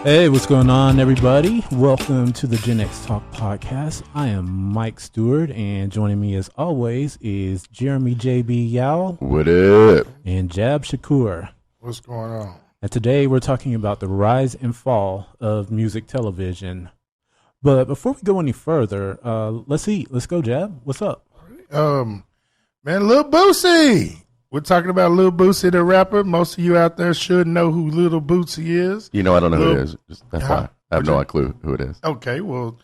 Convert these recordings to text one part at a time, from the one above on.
Hey, what's going on, everybody? Welcome to the Gen X Talk podcast. I am Mike Stewart, and joining me as always is Jeremy JB Yao. What up? And Jab Shakur. What's going on? And today we're talking about the rise and fall of music television. But before we go any further, let's eat. Let's go, Jab. What's up? Man, Lil Boosie. We're talking about Lil Boosie, the rapper. Most of you out there should know who Lil Boosie is. You know, I don't know who it is. That's why. I have no clue who it is. Okay, well,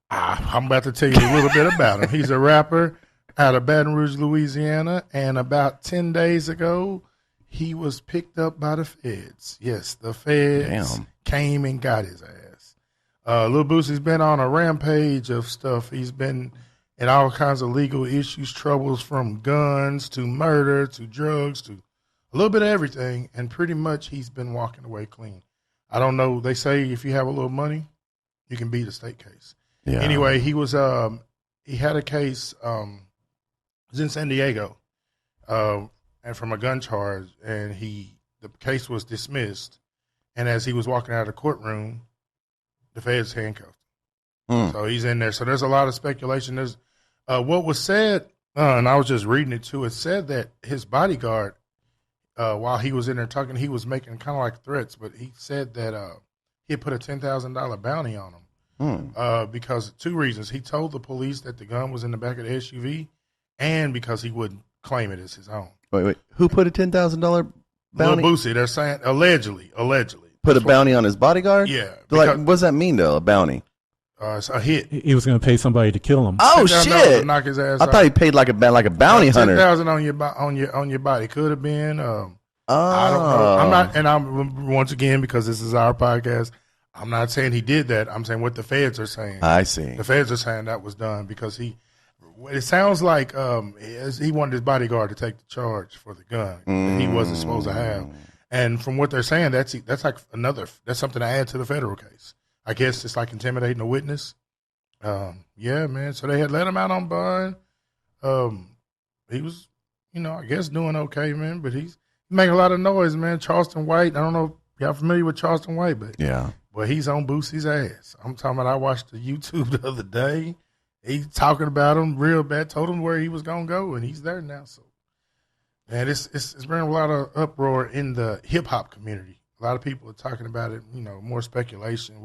I'm about to tell you a little bit about him. He's a rapper out of Baton Rouge, Louisiana, and about 10 days ago, he was picked up by the feds. Yes, the feds came and got his ass. Lil Boosie's been on a rampage of stuff. He's been in all kinds of legal issues, troubles from guns to murder to drugs to a little bit of everything, and pretty much he's been walking away clean. I don't know. They say if you have a little money, you can beat a state case. Yeah. Anyway, he was he had a case. It was in San Diego, and from a gun charge, and the case was dismissed. And as he was walking out of the courtroom, the feds handcuffed him. So he's in there. So there's a lot of speculation. There's what was said, and I was just reading it too. It said that his bodyguard, while he was in there talking, he was making kind of like threats, but he said that he had put a $10,000 bounty on him because of two reasons. He told the police that the gun was in the back of the SUV, and because he wouldn't claim it as his own. Wait. Who put a $10,000 bounty? Lil Boosie, they're saying allegedly. Put a bounty on his bodyguard? Yeah. Like, what does that mean, though, a bounty? It's a hit. He was going to pay somebody to kill him. Oh shit! Knock his ass I out. thought he paid like a bounty hunter. $10,000 on your body. Could have been. I don't know. I'm not, and I'm once again, because this is our podcast, I'm not saying he did that. I'm saying what the feds are saying. I see. The feds are saying that was done because it sounds like he wanted his bodyguard to take the charge for the gun that he wasn't supposed to have. And from what they're saying, that's like that's something to add to the federal case. I guess it's like intimidating a witness. Yeah, man. So they had let him out on bond. He was, I guess doing okay, man. But he's making a lot of noise, man. Charleston White. I don't know if y'all familiar with Charleston White, but yeah. But he's on Boosie's ass. I'm talking about. I watched the YouTube the other day. He's talking about him real bad. Told him where he was gonna go, and he's there now. So, man, it's bringing a lot of uproar in the hip hop community. A lot of people are talking about it. More speculation.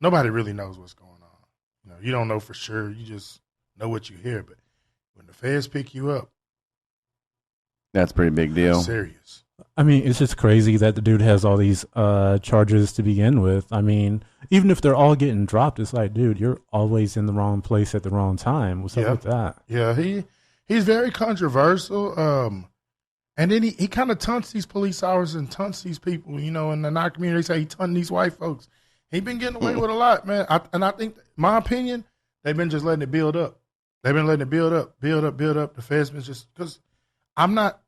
Nobody really knows what's going on. You don't know for sure. You just know what you hear. But when the feds pick you up, that's a pretty big deal. That's serious. I mean, it's just crazy that the dude has all these charges to begin with. I mean, even if they're all getting dropped, it's like, dude, you're always in the wrong place at the wrong time. What's up with that? Yeah, he's very controversial. And then he kind of taunts these police officers and taunts these people, in our community. They say he taunting these white folks. He been getting away with a lot, man. I think, my opinion, they've been just letting it build up. They've been letting it build up. The feds been just, because I'm not,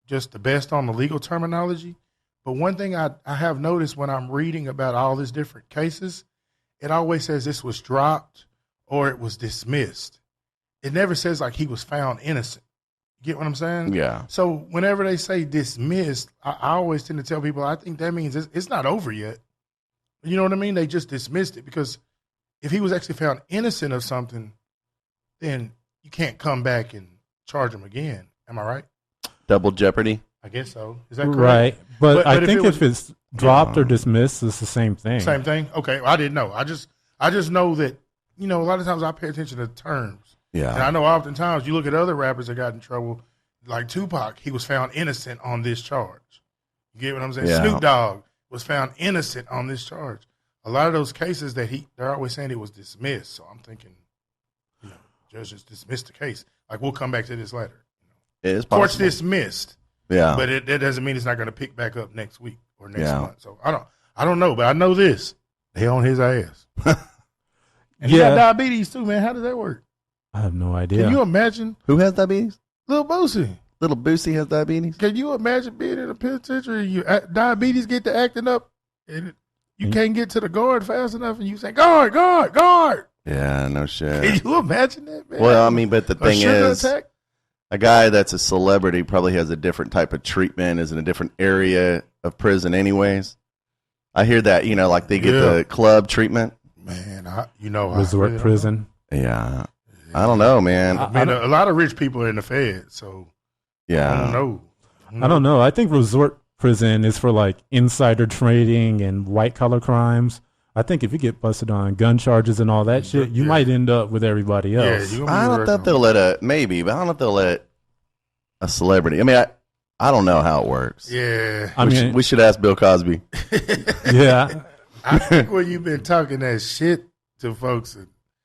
just the best on the legal terminology. But one thing I have noticed when I'm reading about all these different cases, it always says this was dropped or it was dismissed. It never says like he was found innocent. You get what I'm saying? Yeah. So whenever they say dismissed, I always tend to tell people, I think that means it's not over yet. You know what I mean? They just dismissed it, because if he was actually found innocent of something, then you can't come back and charge him again. Am I right? Double jeopardy? I guess so. Is that correct? Right. But I think if it's dropped or dismissed, it's the same thing. Same thing? Okay. Well, I didn't know. I just know that, a lot of times I pay attention to terms. Yeah. And I know oftentimes you look at other rappers that got in trouble, like Tupac, he was found innocent on this charge. You get what I'm saying? Yeah. Snoop Dogg was found innocent on this charge. A lot of those cases that they're always saying it was dismissed. So I'm thinking, judge just dismissed the case. Like, we'll come back to this later. It is possible. Court's dismissed. Yeah. But that doesn't mean it's not going to pick back up next week or next month. So I don't know, but I know this. They on his ass. And he got diabetes too, man. How does that work? I have no idea. Can you imagine? Who has diabetes? Lil Boosie. Little Boosie has diabetes? Can you imagine being in a penitentiary? Diabetes get to acting up, and you can't get to the guard fast enough, and you say, guard, guard, guard. Yeah, no shit. Can you imagine that, man? Well, I mean, but the thing is, attack? a guy that's a celebrity probably has a different type of treatment, is in a different area of prison anyways. I hear that, like they get the club treatment. Man, resort prison. Yeah. I don't know, man. I mean, a lot of rich people are in the Fed, so yeah. I don't know. I don't know. I think resort prison is for like insider trading and white collar crimes. I think if you get busted on gun charges and all that shit, you might end up with everybody else. I don't know if they'll let but I don't know if they'll let a celebrity. I mean, I don't know how it works. Yeah. We should ask Bill Cosby. Yeah. I think when you've been talking that shit to folks.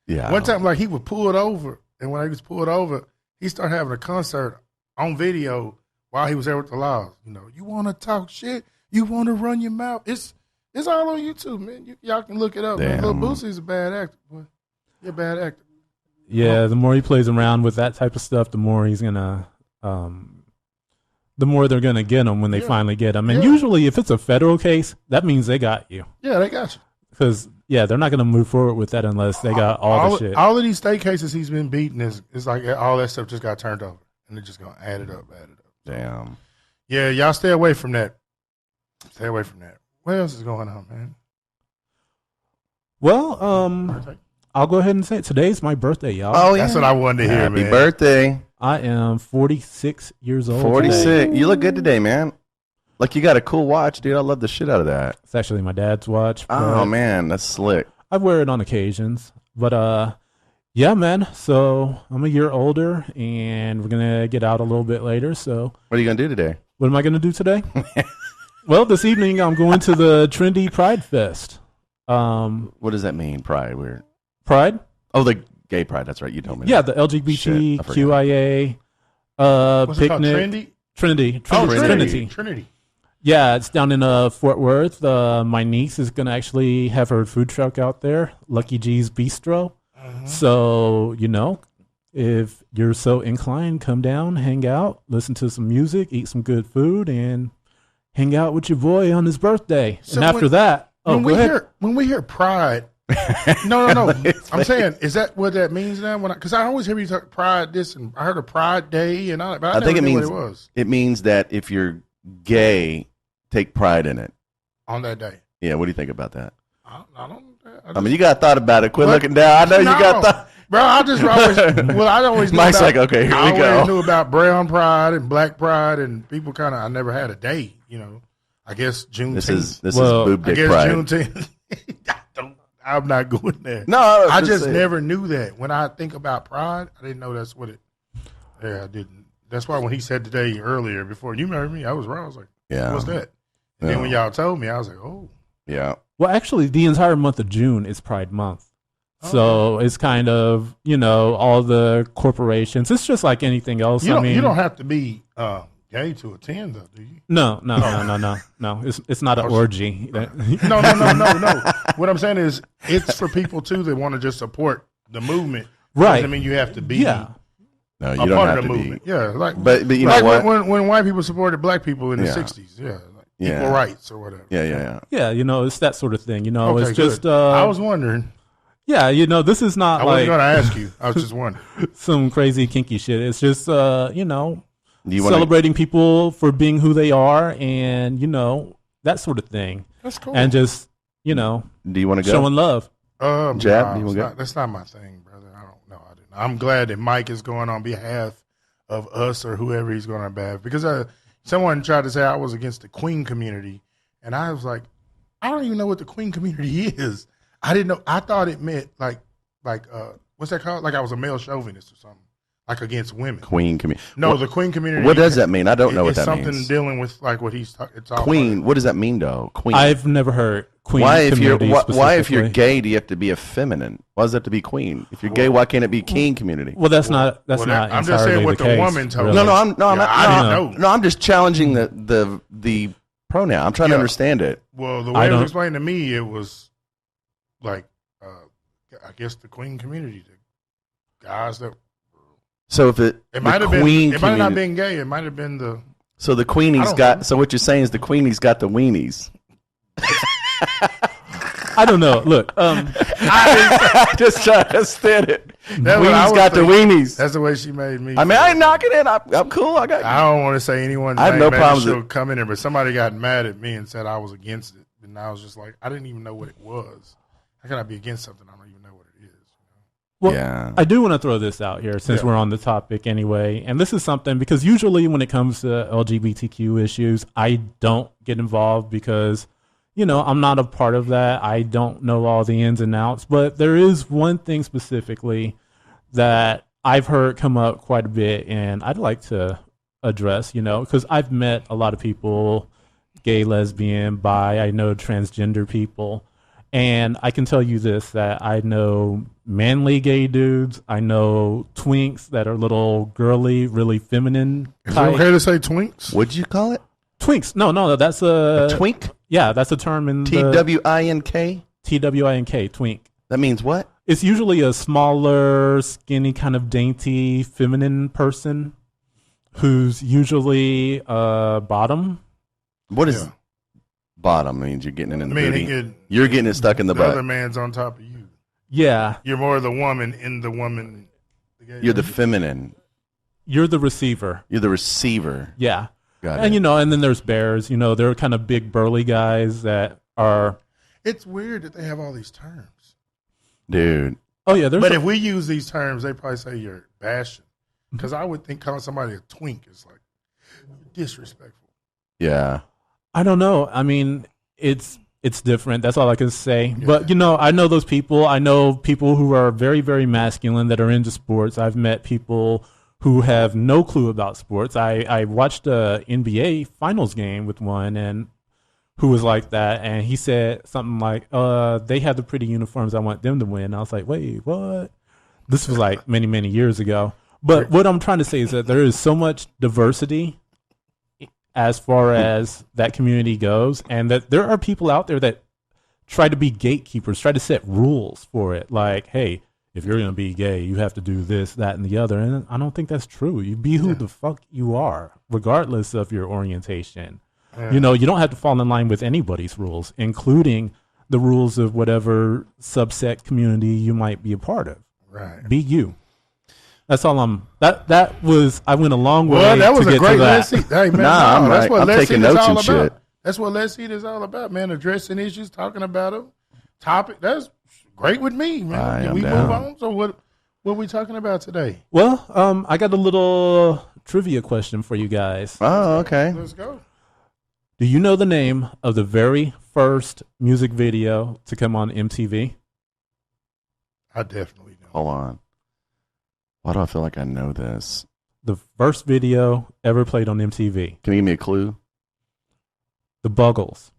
One time, like, he was pulled over, and when he was pulled over, he started having a concert on video while he was there with the laws. You want to talk shit? You want to run your mouth? It's all on YouTube, man. Y'all can look it up. Lil Boosie's a bad actor, boy. You're a bad actor. Yeah, the more he plays around with that type of stuff, the more he's gonna, the more they're gonna get him when they finally get him. And usually, if it's a federal case, that means they got you. Yeah, they got you. Because they're not gonna move forward with that unless they got all the shit. All of these state cases he's been beaten is like all that stuff just got turned over, and they're just gonna add it up. Damn. Yeah, y'all stay away from that. Stay away from that. What else is going on, man? Well, I'll go ahead and say it. Today's my birthday, y'all. Oh, yeah. That's what I wanted to hear, man. Happy birthday. I am 46 years old. 46. Today. You look good today, man. Like, you got a cool watch, dude. I love the shit out of that. It's actually my dad's watch. Oh, man. That's slick. I wear it on occasions. But, yeah, man. So I'm a year older, and we're going to get out a little bit later. So what are you going to do today? What am I going to do today? Well, this evening I'm going to the Trinity Pride Fest. What does that mean, Pride? Weird. Pride? Oh, the gay Pride. That's right. You told me. Yeah, the LGBTQIA What's picnic. Trinity. Trinity. Yeah, it's down in Fort Worth. My niece is going to actually have her food truck out there, Lucky G's Bistro. So, if you're so inclined, come down, hang out, listen to some music, eat some good food, and hang out with your boy on his birthday. So and after that, when we hear Pride, no. I'm saying, is that what that means now? Because I always hear you talk Pride this, and I heard a Pride Day, and but I think it means what it was. It means that if you're gay, take pride in it on that day. Yeah, what do you think about that? I mean, you got thought about it. Quit looking down. I know you got thought. Bro, I always knew Mike's like, okay, here we go. I always knew about brown pride and black pride, and people I never had a day, I guess Juneteenth. This is boob dick pride. Juneteenth. I'm not going there. No, I just never knew that. When I think about pride, I didn't know that's what it. Yeah, I didn't. That's why when he said today earlier, before you heard me, I was wrong. I was like, yeah, what's that? And then when y'all told me, I was like, oh. Yeah. Well, actually, the entire month of June is Pride Month. So it's kind of, all the corporations. It's just like anything else. You don't have to be gay to attend, though, do you? No. It's not an orgy. No. What I'm saying is, it's for people too that want to just support the movement. Right. I mean, you have to be. Yeah. No, you don't have to movement. be. Yeah, but you know what? When white people supported black people in the '60s, equal rights or whatever. Yeah. Yeah, it's that sort of thing. Okay, it's just. I was wondering. Yeah, this is not. I wasn't going to ask you. I was just wondering. Some crazy kinky shit. It's just celebrating people for being who they are, and that sort of thing. That's cool. And just do you want to go? Showing love. Jab, that's not my thing, brother. I don't know. I'm glad that Mike is going on behalf of us or whoever he's going on behalf, because someone tried to say I was against the Queen community, and I was like, I don't even know what the Queen community is. I didn't know. I thought it meant like what's that called? Like I was a male chauvinist or something, like against women. Queen community. No, the Queen community. What does that mean? I don't know what that means. It's something dealing with like what he's talking. Queen. What does that mean, though? Queen. I've never heard Queen. Why if you're gay, do you have to be a feminine? Why does that have to be Queen? If you're gay, why can't it be King community? Well, that's not. I'm just saying what the woman told me. No, I'm just challenging the pronoun. I'm trying to understand it. Well, the way it was explained to me, it was like I guess the Queen community, the guys that. So if it might have been, it might have not been gay. It might have been the. So the Queenie's got. So what you're saying is the Queenie's got the weenies. I don't know. Look, I just trying to understand it. Queenie's got the weenies. That's the way she made me. I mean, I ain't knocking it. I'm cool. I don't want to say anyone. I have no problems. She'll come in there, but somebody got mad at me and said I was against it. and I was just like, I didn't even know what it was. How can I be against something I don't even know what it is? Well, Yeah. I do want to throw this out here since Yeah. we're on the topic anyway. And this is something because usually when it comes to LGBTQ issues, I don't get involved because, I'm not a part of that. I don't know all the ins and outs. But there is one thing specifically that I've heard come up quite a bit and I'd like to address, because I've met a lot of people, gay, lesbian, bi, I know transgender people. And I can tell you this, that I know manly gay dudes. I know twinks that are little girly, really feminine Is it type. okay to say twinks? What'd you call it? Twinks. No, that's A twink? Yeah, that's a term in TWINK? TWINK, twink. That means what? It's usually a smaller, skinny, kind of dainty, feminine person who's usually bottom. What is Yeah. bottom? Means you're getting it in the booty. It, You're getting it stuck in the other butt. man's on top of you. Yeah, You're more the woman in the woman. You're the feminine. you're the receiver. You're the receiver. Yeah. Got And it. and then there's bears. They're kind of big burly guys that are. It's weird that they have all these terms. Dude. Oh yeah, there's. But if we use these terms, they probably say you're bashing. Because I would think calling somebody a twink is like disrespectful. Yeah. I don't know. I mean, it's different. That's all I can say. But I know those people. I know people who are very, very masculine that are into sports. I've met people who have no clue about sports. I watched a NBA Finals game with one and who was like that, and he said something like, "They have the pretty uniforms. I want them to win." I was like, "Wait, what?" This was like many, many years ago. But what I'm trying to say is that there is so much diversity as far as that community goes, and that there are people out there that try to be gatekeepers, try to set rules for it. Like, hey, if you're going to be gay, you have to do this, that, and the other. And I don't think that's true. You be who the fuck you are, regardless of your orientation. Yeah. You don't have to fall in line with anybody's rules, including the rules of whatever subset community you might be a part of. Right. Be you. That's all that was, I went a long way. Well, that was to a get great to Let's that. Eat. Hey, man, Nah, I'm that's right. what I'm Let's taking Eat is notes all and about. shit. That's what Let's Eat is all about, man. Addressing issues, talking about them. Topic. That's great with me, man. I Can am we down. move on? So what are we talking about today? Well, I got a little trivia question for you guys. Oh, okay. Let's go. Do you know the name of the very first music video to come on MTV? I definitely know. Hold on. Why do I feel like I know this? The first video ever played on MTV. Can you give me a clue? The Buggles.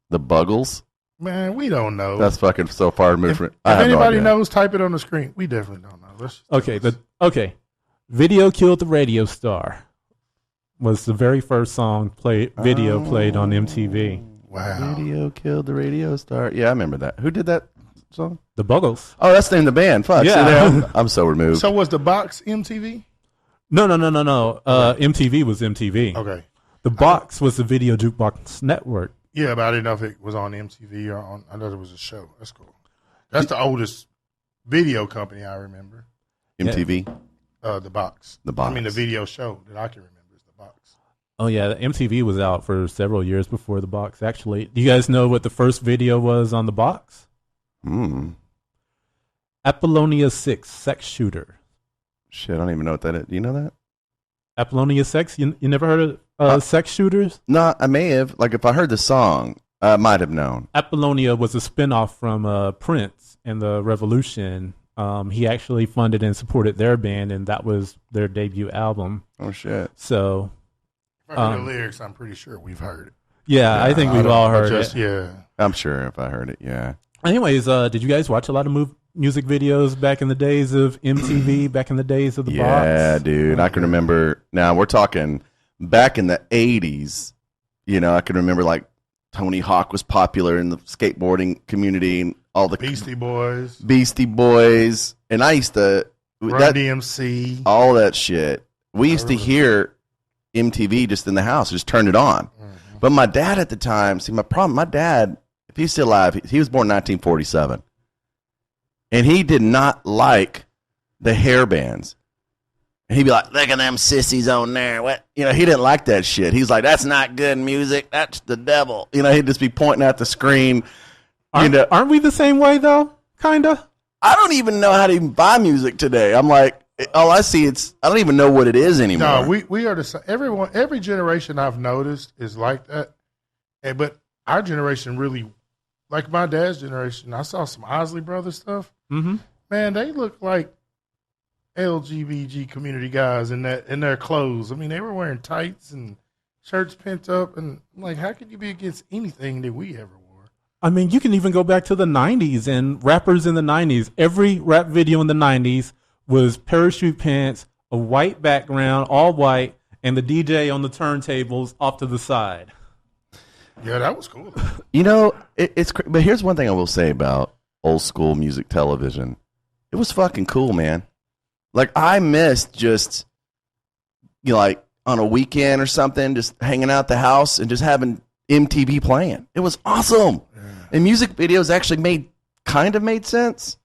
The Buggles? Man, we don't know. That's fucking so far removed if from if I have no anybody idea. knows, type it on the screen. We definitely don't know. Let's just Okay, okay. Video Killed the Radio Star was the very first video played on MTV. Wow. Video killed the radio star. Yeah, I remember that. Who did that song? The Buggles. Oh, that's the name of the band. Fuck. Yeah. See there? I'm so removed. So was the box MTV? No. MTV was MTV. Okay. The Box was the Video Jukebox Network. Yeah, but I didn't know if it was on MTV or on. I know it was a show. That's cool. That's the oldest video company I remember. MTV. The box. The Box. I mean, the video show that I can remember is the box. Oh yeah, the MTV was out for several years before the Box. Actually, do you guys know what the first video was on the Box? Apollonia 6 Sex Shooter. Shit, I don't even know what that is. Do you know that? Apollonia 6? You never heard of Sex Shooters? No, I may have. Like, if I heard the song, I might have known. Apollonia was a spinoff from Prince and the Revolution. He actually funded and supported their band, and that was their debut album. Oh, shit. So, If I heard the lyrics, I'm pretty sure we've heard it. yeah, I think we've all heard it. Yeah. I'm sure if I heard it, yeah. Anyways, did you guys watch a lot of music videos back in the days of MTV, back in the days of the Yeah, Box? dude. I can remember. Now, we're talking back in the 80s. I can remember, like, Tony Hawk was popular in the skateboarding community and all the Beastie Boys, Beastie Boys. And I used to, Run DMC. all that shit. We used to hear MTV just in the house, just turn it on. Mm-hmm. But my dad at the time, my dad, if he's still alive, he was born in 1947. And he did not like the hair bands. And he'd be like, look at them sissies on there. What? You know, he didn't like that shit. He's like, that's not good music. That's the devil. You know, he'd just be pointing at the screen. Aren't we the same way, though? Kind of? I don't even know how to even buy music today. I'm like, all I see, I don't even know what it is anymore. No, we are the same. Every generation I've noticed is like that. But our generation really, like my dad's generation, I saw some Osley Brothers stuff. Mm-hmm. Man, they look like LGBT community guys in their clothes. I mean, they were wearing tights and shirts pent up, and I'm like, how could you be against anything that we ever wore? I mean, you can even go back to the 90s and rappers in the 90s. Every rap video in the 90s was parachute pants, a white background, all white, and the DJ on the turntables off to the side. Yeah, that was cool. You know, but here's one thing I will say about old school music television. It was fucking cool, man. Like, I missed just, you know, like on a weekend or something, just hanging out at the house and just having MTV playing. It was awesome. Yeah. And music videos actually kind of made sense.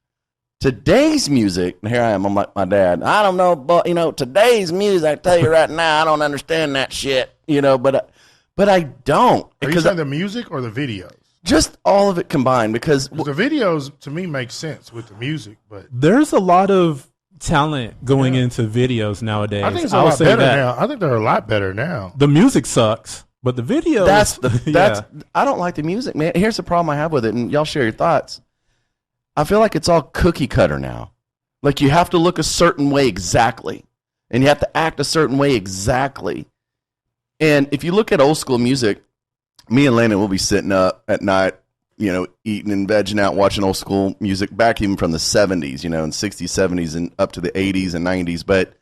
Today's music, and here I am, I'm like my dad. I don't know, but, you know, today's music, I tell you right now, I don't understand that shit, you know, but I don't. Are you saying the music or the videos? Just all of it combined, because the videos, to me, make sense with the music. But there's a lot of talent going into videos nowadays. I think it's a lot better now. I think they're a lot better now. The music sucks, but the videos. I don't like the music, man. Here's the problem I have with it, and y'all share your thoughts. I feel like it's all cookie cutter now. Like, you have to look a certain way exactly, and you have to act a certain way exactly. And if you look at old school music, me and Landon will be sitting up at night, you know, eating and vegging out, watching old school music back even from the 70s, you know, and 60s, 70s, and up to the 80s and 90s. But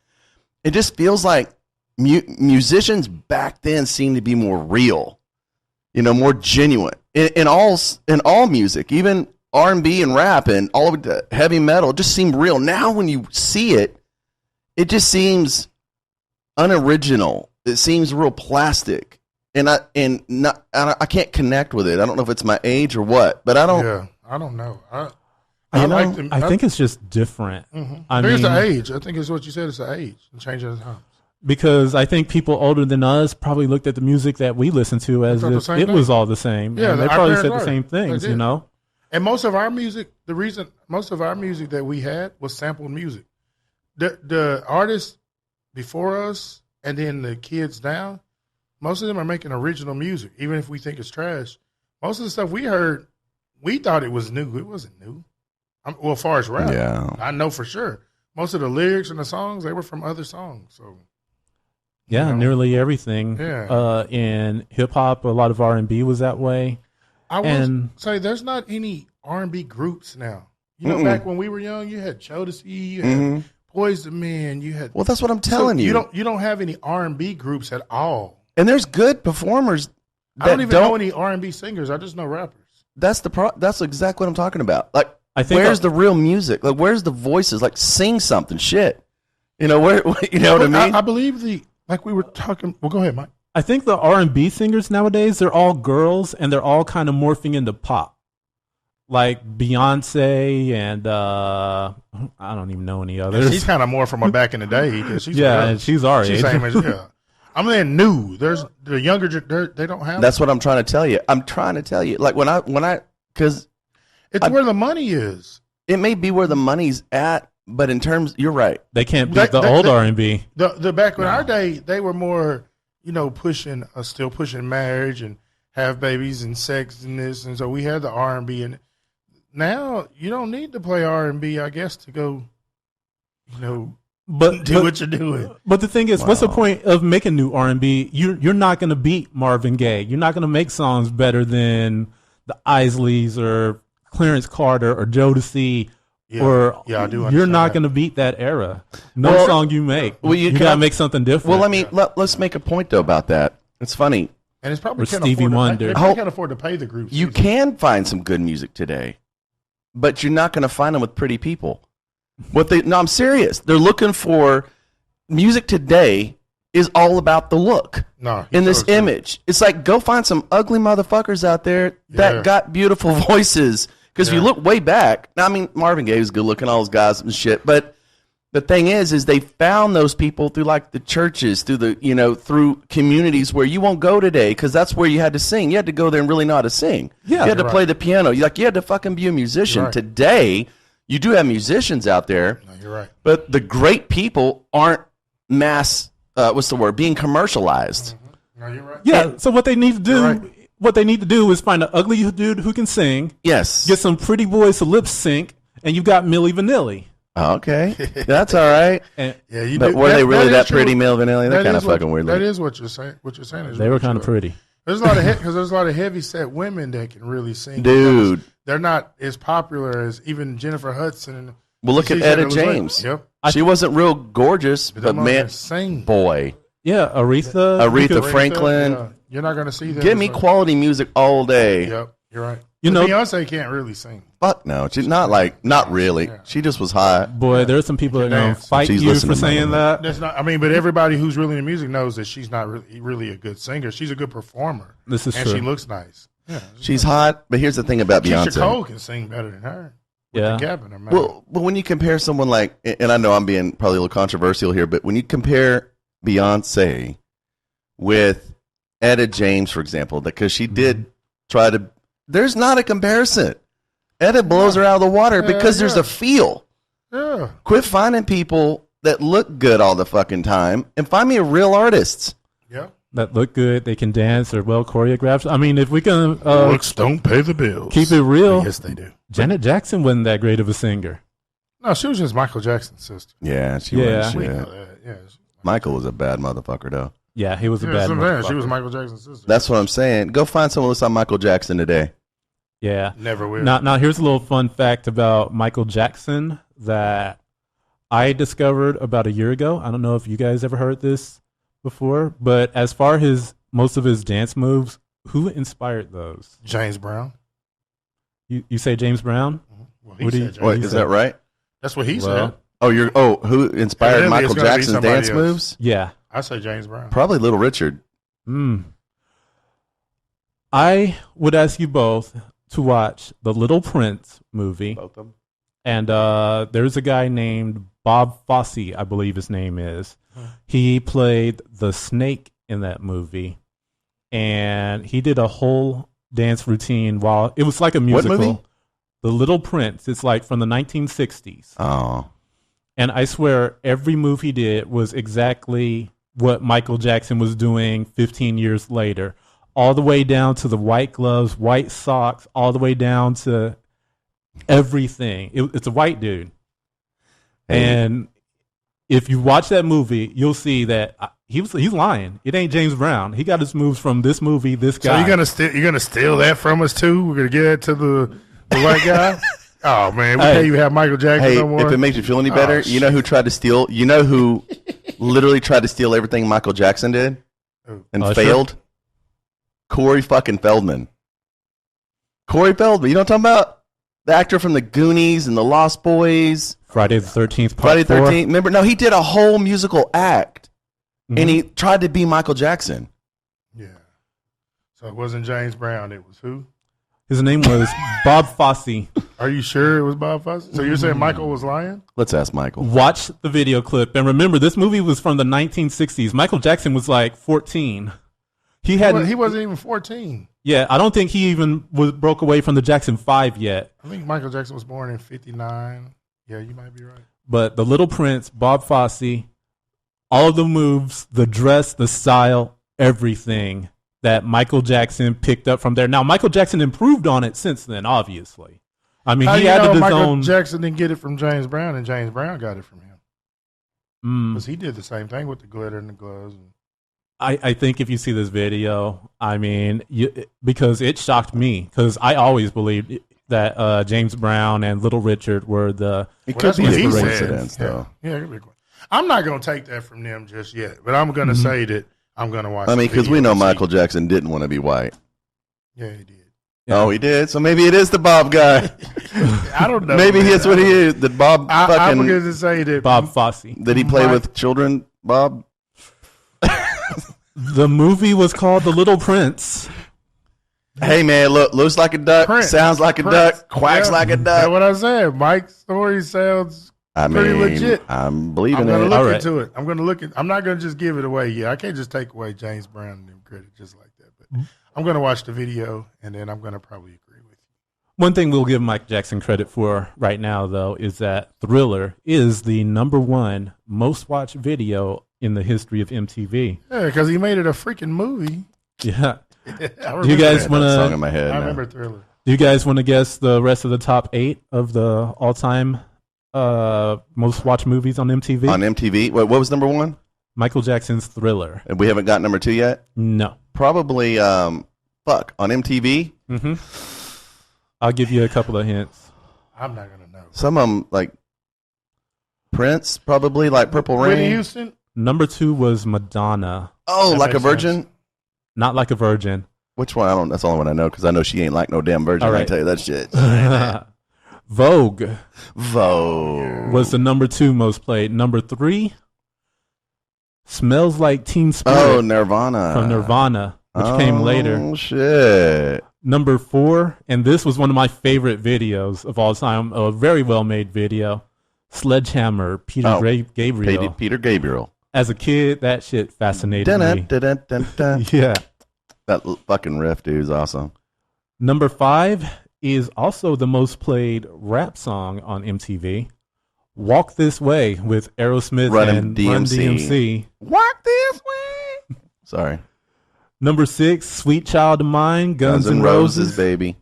it just feels like musicians back then seemed to be more real, you know, more genuine in all music, even R&B and rap and all of the heavy metal. It just seemed real. Now when you see it, it just seems unoriginal. It seems real plastic. And I can't connect with it. I don't know if it's my age or what, but I don't. Yeah, I don't know. I think it's just different. Mm-hmm. There's the age. I think it's what you said. It's the age and changing the times. Because I think people older than us probably looked at the music that we listened to as if it was all the same. Yeah, and they probably said the same things, you know. And most of our music, the reason most of our music that we had was sampled music. The artists before us and then the kids now, most of them are making original music, even if we think it's trash. Most of the stuff we heard, we thought it was new. It wasn't new. Well, as far as rap, yeah. I know for sure. Most of the lyrics and the songs, they were from other songs. So, yeah, nearly everything. Yeah. In hip hop, a lot of R&B was that way. I would say there's not any R&B groups now. You know, back when we were young, you had Jodeci, you had Boyz II Men, you had. Well, that's what I'm telling you. You don't have any R&B groups at all. And there's good performers. I don't even know any R&B singers. I just know rappers. That's that's exactly what I'm talking about. Like, where's the real music? Like, where's the voices? Like, sing something, shit. You know you know what I mean? I believe like we were talking. Well, go ahead, Mike. I think the R&B singers nowadays, they're all girls and they're all kind of morphing into pop. Like Beyonce and I don't even know any others. She's kind of more from back in the day. And she's our age. I'm saying new. There's the younger. They don't have. That's what I'm trying to tell you. I'm trying to tell you. Like because it's where the money is. It may be where the money's at, but in terms, you're right. They can't beat the old R&B. The back in our day, they were more, you know, still pushing marriage and have babies and sex and this, and so we had the R&B. And now you don't need to play R&B, I guess, to go, you know. Do what you're doing. But the thing is, what's the point of making new R&B? You're not going to beat Marvin Gaye. You're not going to make songs better than the Isleys or Clarence Carter or Jodeci. I do. You're not going to beat that era. No song you make. Well, you got to make something different. Well, let's make a point though about that. It's funny. And it's probably Stevie Wonder. They can't afford to pay the groups. You can find some good music today, but you're not going to find them with pretty people. No, I'm serious. They're looking for music today is all about the look in this image. It's like, go find some ugly motherfuckers out there that got beautiful voices. Because if you look way back, now, I mean, Marvin Gaye was good looking, all those guys and shit, but the thing is they found those people through like the churches, through the through communities where you won't go today because that's where you had to sing. You had to go there and really know how to sing. Yeah, you had to play the piano. You had to fucking be a musician. Right. Today, you do have musicians out there. No, you're right. But the great people aren't mass. Being commercialized. No, you're right. Yeah. So what they need to do, Right. what they need to do is find an ugly dude who can sing, Yes. get some pretty boys to lip sync, and you've got Milli Vanilli. Okay, that's all right. And Yeah, you But do. were they really that is true. pretty, Milli Vanilli? They're That kind of is what- fucking weird. That is what you're saying. What you're saying is they were really kind of true. pretty. There's a lot of because there's a lot of heavy set women that can really sing. Dude. They're not as popular as even Jennifer Hudson. And Well, look at she's had Etta it was like- James. Yep. She wasn't real gorgeous, but them man, sing. boy, Yeah, Aretha. Aretha Franklin. Yeah. You're not going to see them. Give me as a- quality music all day. Yep. You're right. You But know- Beyonce can't really sing. Fuck no, she's not really. Yeah. She just was hot. Boy, there's some people that are going to Dance. fight She's you listening for to saying Mother. that. That's not. I mean, but everybody who's really into music knows that she's not really a good singer. She's a good performer. This is and true. she looks nice. Yeah. She's hot, but here's the thing about Keisha Beyonce. Cole can sing better than her. With Yeah. the gap in her mouth. Well, but when you compare someone like, and I know I'm being probably a little controversial here, but when you compare Beyonce with Etta James, for example, because she did try to, there's not a comparison. Etta blows her out of the water because there's yeah. a feel. yeah. Quit finding people that look good all the fucking time and find me a real artist. Yep. That look good, they can dance, they're well choreographed. I mean, if we can Looks don't pay the bills. keep it real, Yes, they do. Janet Jackson wasn't that great of a singer. No, she was just Michael Jackson's sister. Yeah, she Yeah. was. We Shit. know that. Yes. Michael was a bad motherfucker, though. Yeah, he was a Yeah, bad sometimes she motherfucker. was Michael Jackson's sister. That's what I'm saying. Go find someone who looks like Michael Jackson today. Yeah. Never will. Now, here's a little fun fact about Michael Jackson that I discovered about a year ago. I don't know if you guys ever heard this before, but as far as most of his dance moves, who inspired those? James Brown. You say James Brown? Well, What do you- said James Wait, Brown. is that right? That's what he Well, said. Who inspired Evidently, Michael it's gonna be Jackson's somebody dance else. moves? Yeah. I say James Brown. Probably Little Richard. I would ask you both to watch the Little Prince movie. Both of them. And there's a guy named Bob Fosse, I believe his name is. He played the snake in that movie. And he did a whole dance routine while it was like a musical. movie? The Little Prince. It's like from the 1960s. Oh, And I swear every move he did was exactly what Michael Jackson was doing 15 years later. All the way down to the white gloves, white socks, all the way down to everything. It's a white dude. And if you watch that movie, you'll see that he's lying. It ain't James Brown. He got his moves from this movie, this So guy. you're gonna steal that from us too? We're gonna give that to the white guy? Oh man, we can't even have Michael Jackson hey, no more. if it makes you feel any better, Oh, you know who tried to steal? You know who literally tried to steal everything Michael Jackson did and Usher? failed? Corey fucking Feldman. Corey Feldman. You know what I'm talking about? The actor from the Goonies and the Lost Boys. Friday the 13th, Friday part 4. 13th. Remember? No, he did a whole musical act Mhm. and he tried to be Michael Jackson. Yeah. So it wasn't James Brown. It was who? His name was Bob Fosse. Are you sure it was Bob Fosse? So you're saying Michael was lying? Let's ask Michael. Watch the video clip. And remember, this movie was from the 1960s. Michael Jackson was like 14. He had He wasn't even 14. Yeah, I don't think he even broke away from the Jackson 5 yet. I think Michael Jackson was born in 59. Yeah, you might be right. But the Little Prince, Bob Fosse, all of the moves, the dress, the style, everything that Michael Jackson picked up from there. Now, Michael Jackson improved on it since then, obviously. I mean, How he you know added his Michael own. Jackson didn't get it from James Brown and James Brown got it from him? Mm, Because he did the same thing with the glitter and the gloves. I think if you see this video, I mean, because it shocked me, because I always believed that James Brown and Little Richard were the It Well, could that's be what a he said. coincidence, though. Yeah, it could be. I'm not going to take that from them just yet, but I'm going to say that I'm going to watch. I mean, the because we video know and see. Michael Jackson didn't want to be white. Yeah, he did. Oh, he did. So maybe it is the Bob guy. I don't know. Maybe man. that's what he is. The Bob I'm fucking going to say that Bob Fosse. did he play with children? Bob. The movie was called The Little Prince. Hey man, looks like a duck, Prince. sounds like a Prince. duck, quacks Yeah, like a That's duck. what I said. Mike's story sounds I Pretty mean, legit. I'm believing I'm gonna it. look All right. into it. I'm not gonna just give it away. Yeah, I can't just take away James Brown and them credit just like that. But I'm gonna watch the video and then I'm gonna probably agree with you. One thing we'll give Mike Jackson credit for right now, though, is that Thriller is the #1 most watched video in the history of MTV. Yeah, because he made it a freaking movie. Yeah. I Do you guys That want song in to? my head. I now. remember Thriller. Do you guys want to guess the rest of the top 8 of the all-time most watched movies on MTV? On MTV, what was number 1? Michael Jackson's Thriller. And we haven't got number 2 yet. No. Probably, on MTV. hmm I'll give you a couple of hints. I'm not gonna know. Some of them like Prince, probably like Purple Rain. Whitney Houston. Number 2 was Madonna. Oh, That like a makes virgin. sense. Not Like a Virgin. Which one? I don't. That's the only one I know because I know she ain't like no damn virgin. All I right. can tell you that shit. Vogue Vogue was the number 2 most played. Number 3, Smells Like Teen Spirit Oh, Nirvana. from Nirvana, which came later. Oh shit! Number 4, and this was one of my favorite videos of all time, a very well-made video, Sledgehammer, Peter Oh, Gabriel. Peter Gabriel. As a kid, that shit fascinated Dun, me. dun, dun, dun, dun. Yeah. That fucking riff, dude, is awesome. Number 5 is also the most played rap song on MTV. Walk This Way with Aerosmith Run and Run DMC. Walk this way. Sorry, Number 6, Sweet Child of Mine, Guns N' Roses. baby.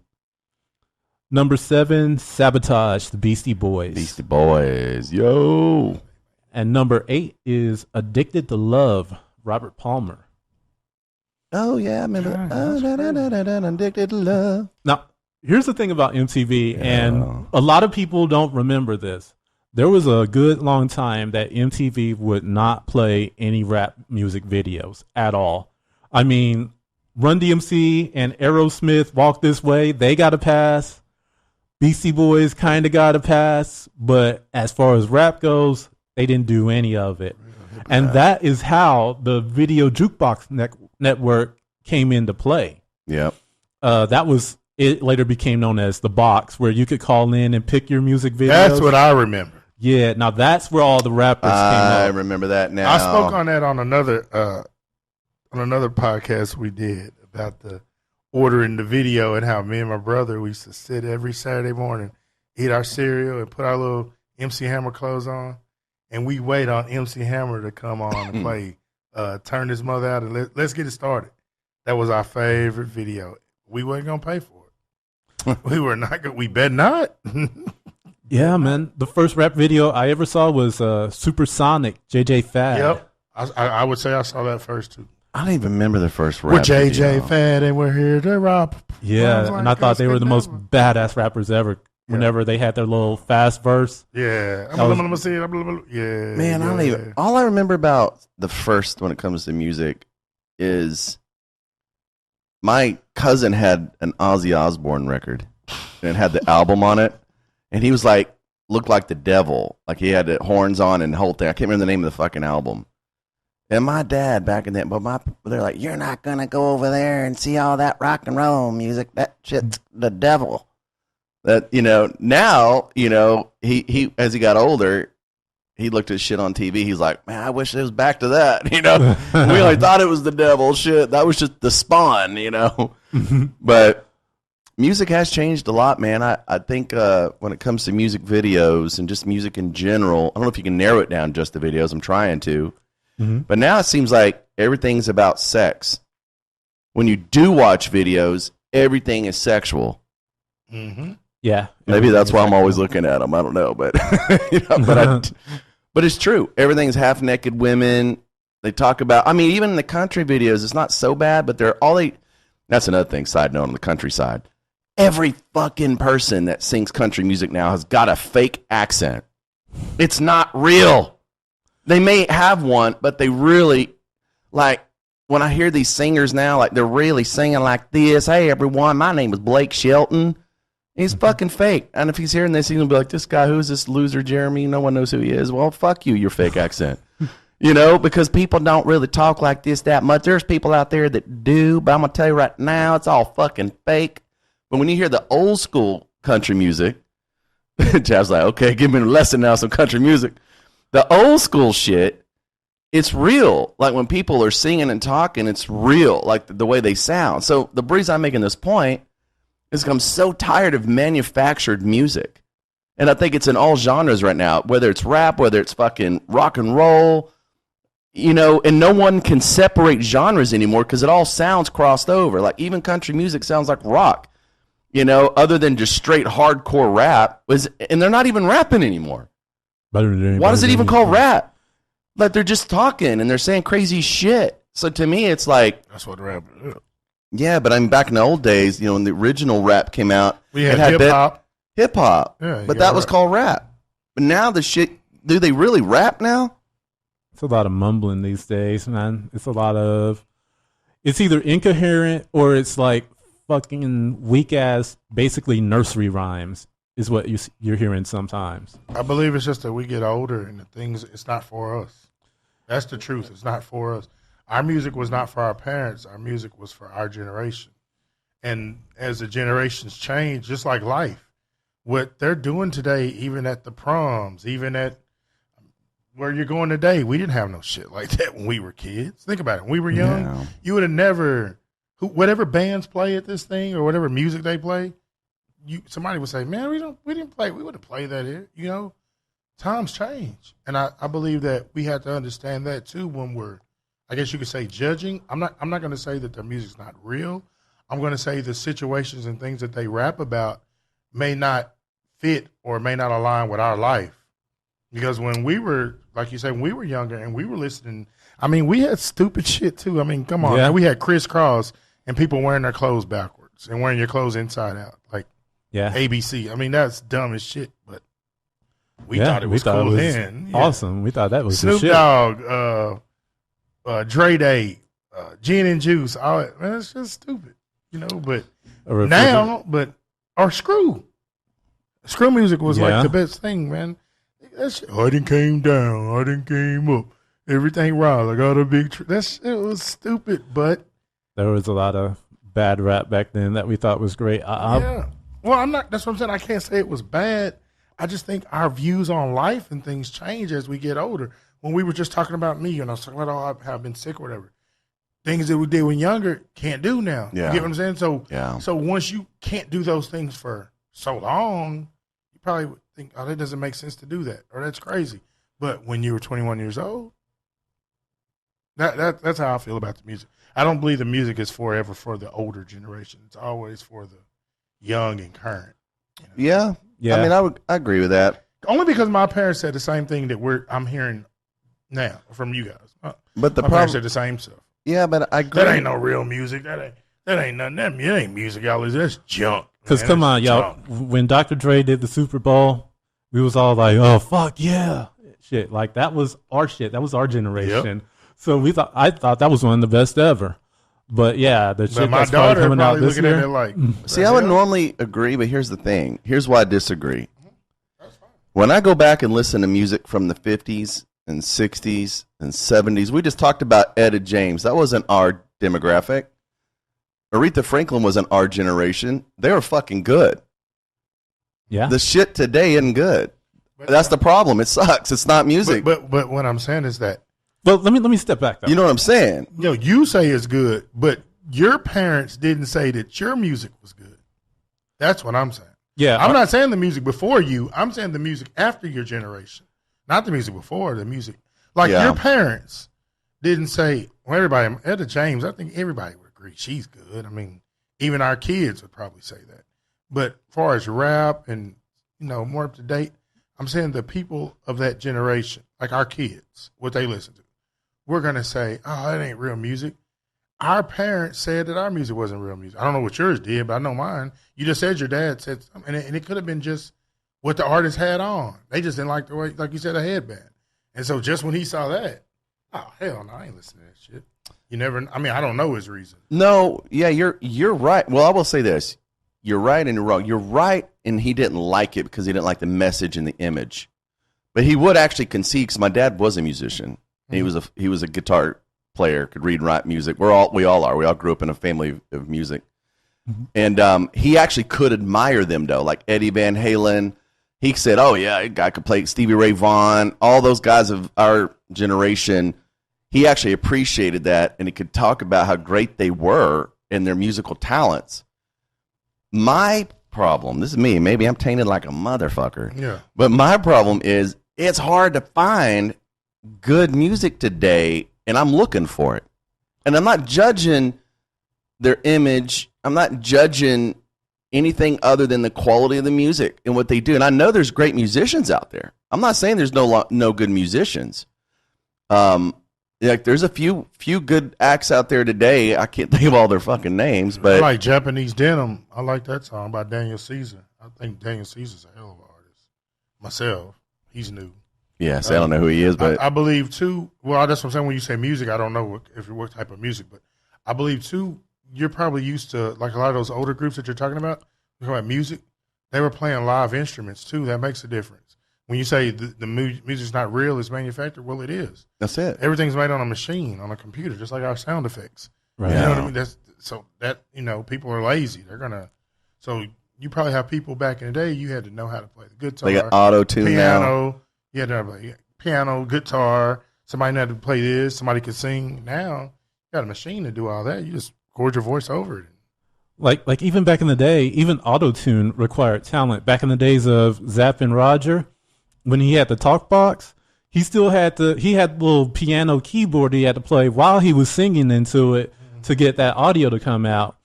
Number 7, Sabotage, the Beastie Boys. Beastie Boys, yo. And number 8 is Addicted to Love, Robert Palmer. Oh yeah, I remember. Yeah, Oh, that's da, da, da, da, da, addicted to love. Now, here's the thing about MTV, Yeah. and a lot of people don't remember this. There was a good long time that MTV would not play any rap music videos at all. I mean, Run DMC and Aerosmith, Walk This Way, they got a pass. Beastie Boys kind of got a pass. But as far as rap goes, they didn't do any of it. And that is how the Video Jukebox Network came into play. Yep. That was it. Later became known as the Box, where you could call in and pick your music videos. That's what I remember. Yeah, now that's where all the rappers I came up. remember that now. I spoke on that on another podcast we did about the ordering the video and how me and my brother we used to sit every Saturday morning, eat our cereal and put our little MC Hammer clothes on, and we wait on MC Hammer to come on and play Turn This Mother Out and let's get it started. That was our favorite video. We weren't gonna pay for it. We were not going. We bet not. Yeah, man. The first rap video I ever saw was Supersonic, JJ Fad. Yep. I would say I saw that first too. I don't even remember the first rap We're JJ video. Fad and we're here to rob. Yeah, Sounds and like I thought us they were the most never. badass rappers ever. Whenever they had their little fast verse. Yeah. That was- Yeah. Man, I don't even. All I remember about the first when it comes to music is my cousin had an Ozzy Osbourne record and it had the album on it, and he was like, looked like the devil, like he had the horns on and the whole thing. I can't remember the name of the fucking album. And my dad back in that, they're like, you're not gonna go over there and see all that rock and roll music. That shit's the devil. That now he as he got older, he looked at shit on TV. He's like, man, I wish it was back to that. We only thought it was the devil. Shit, that was just the spawn. But music has changed a lot, man. I think when it comes to music videos and just music in general, I don't know if you can narrow it down just the videos. I'm trying to, but now it seems like everything's about sex. When you do watch videos, everything is sexual. Mm-hmm. Yeah. Maybe that's why I'm always looking at them. I don't know, but but it's true. Everything's half naked women. They talk about. I mean, even in the country videos, it's not so bad, but that's another thing. Side note on the countryside, every fucking person that sings country music now has got a fake accent. It's not real. They may have one, but they really like. When I hear these singers now, like they're really singing like this. Hey, everyone, my name is Blake Shelton. He's fucking fake. And if he's hearing this, he's going to be like, this guy, who's this loser, Jeremy? No one knows who he is. Well, fuck you, your fake accent. Because people don't really talk like this that much. There's people out there that do, but I'm going to tell you right now, it's all fucking fake. But when you hear the old school country music, Jav's like, okay, give me a lesson now, some country music. The old school shit, it's real. Like when people are singing and talking, it's real, like the way they sound. So the reason I'm making this point is I'm so tired of manufactured music. And I think it's in all genres right now, whether it's rap, whether it's fucking rock and roll, you know, and no one can separate genres anymore because it all sounds crossed over. Like even country music sounds like rock, you know, other than just straight hardcore rap. And they're not even rapping anymore. Why does it even call rap? Like they're just talking and they're saying crazy shit. So to me, it's like, That's what rap is. yeah, but I'm back in the old days, you know, when the original rap came out. We had it hip hop. Hip hop. Yeah, but that was called rap. But now the shit, do they really rap now? It's a lot of mumbling these days, man. It's it's either incoherent or it's like fucking weak ass, basically nursery rhymes is what you're hearing sometimes. I believe it's just that we get older and the things, it's not for us. That's the truth. It's not for us. Our music was not for our parents. Our music was for our generation. And as the generations change, just like life, what they're doing today, even at the proms, even at where you're going today, we didn't have no shit like that when we were kids. Think about it. When we were young, Yeah. you would have never, whatever bands play at this thing or whatever music they play, somebody would say, man, we didn't play. We would have played that here. You know, times change. And I believe that we have to understand that too when we're, I guess you could say, judging. I'm not going to say that their music's not real. I'm going to say the situations and things that they rap about may not fit or may not align with our life. Because when we were, like you said, when we were younger and we were listening, I mean, we had stupid shit too. I mean, come on. Yeah. Man. We had crisscross and people wearing their clothes backwards and wearing your clothes inside out, like Yeah. ABC. I mean, that's dumb as shit, but we Yeah, thought it was cool then. Yeah. Awesome. We thought that was the Snoop shit. Dogg, Dre Day, Gin and Juice, all that. Man, it's just stupid, you know. But now, or Screw music was Yeah. like the best thing, man. That shit, I done came down, I done came up, everything right. I got a big. It was stupid, but There was a lot of bad rap back then that we thought was great. yeah. Well, I'm not. That's what I'm saying. I can't say it was bad. I just think our views on life and things change as we get older. When we were just talking about me, and I was talking about how I've been sick or whatever, things that we did when younger can't do now. Yeah. You get what I'm saying? So, Yeah. so once you can't do those things for so long, you probably would think, oh, that doesn't make sense to do that, or that's crazy. But when you were 21 years old, that's how I feel about the music. I don't believe the music is forever for the older generation. It's always for the young and current. You know? Yeah. Yeah. I mean, I agree with that. Only because my parents said the same thing that I'm hearing now from you guys. But the My parents problem, said the same stuff. yeah, but I agree. That ain't no real music. That ain't nothing. That ain't music, y'all. That's junk. Because man. come That's on, y'all. junk. When Dr. Dre did the Super Bowl, we was all like, "Oh fuck yeah!" Shit, like that was our shit. That was our generation. So I thought that was one of the best ever. But yeah, the But shit my that's probably daughter coming out probably this looking at year. it like, See, I would normally agree, but here's the thing. Here's why I disagree. When I go back and listen to music from the 50s and 60s and 70s, we just talked about Etta James. That wasn't our demographic. Aretha Franklin wasn't our generation. They were fucking good. Yeah, The shit today isn't good. That's the problem. It sucks. It's not music. but what I'm saying is that but let me step back though. You know what I'm saying? you say it's good, but your parents didn't say that your music was good. That's what I'm saying. Yeah, I'm not saying the music before you. I'm saying the music after your generation, not the music before. The music, like Yeah. your parents didn't say. Well, everybody, Etta James, I think everybody would agree she's good. I mean, even our kids would probably say that. But as far as rap and more up to date, I'm saying the people of that generation, like our kids, what they listen to, we're gonna say, "Oh, that ain't real music." Our parents said that our music wasn't real music. I don't know what yours did, but I know mine. You just said your dad said something, and it could have been just what the artist had on. They just didn't like the way, like you said, a headband. And so just when he saw that, oh, hell no, I ain't listening to that shit. You never, I mean, I don't know his reason. No, yeah, you're right. Well, I will say this. You're right and you're wrong. You're right, and he didn't like it because he didn't like the message and the image. But he would actually concede, because my dad was a musician. Mm-hmm. He was a guitar player, could read and write music. We all are. We all grew up in a family of music. Mm-hmm. And he actually could admire them, though, like Eddie Van Halen. he said, "Oh yeah, I could play Stevie Ray Vaughan, all those guys of our generation." He actually appreciated that, and he could talk about how great they were in their musical talents. My problem, this is me, maybe I'm tainted like a motherfucker. Yeah. But my problem is it's hard to find good music today, and I'm looking for it. And I'm not judging their image. I'm not judging anything other than the quality of the music and what they do. And I know there's great musicians out there. I'm not saying there's no good musicians. Like there's a few good acts out there today. I can't think of all their fucking names, but I like Japanese Denim. I like that song by Daniel Caesar. I think Daniel Caesar's a hell of an artist. Myself, he's new. yes, I don't know who he is, but I believe too. Well, that's what I'm saying. When you say music, I don't know what type of music, but I believe too. You're probably used to like a lot of those older groups that you're talking about. You're talking about music. They were playing live instruments too. That makes a difference. When you say the music's not real, it's manufactured. Well, it is. that's it. Everything's made on a machine, on a computer, just like our sound effects. Right. You know what I mean? That's so that people are lazy. They're gonna. So you probably have people back in the day. You had to know how to play the guitar, They got auto tune now. piano. You had to play piano, guitar. Somebody had to play this. Somebody could sing. Now you got a machine to do all that. You just record your voice over it. Like even back in the day, even auto-tune required talent. Back in the days of Zapp and Roger, when he had the talk box, he had the little piano keyboard he had to play while he was singing into it to get that audio to come out.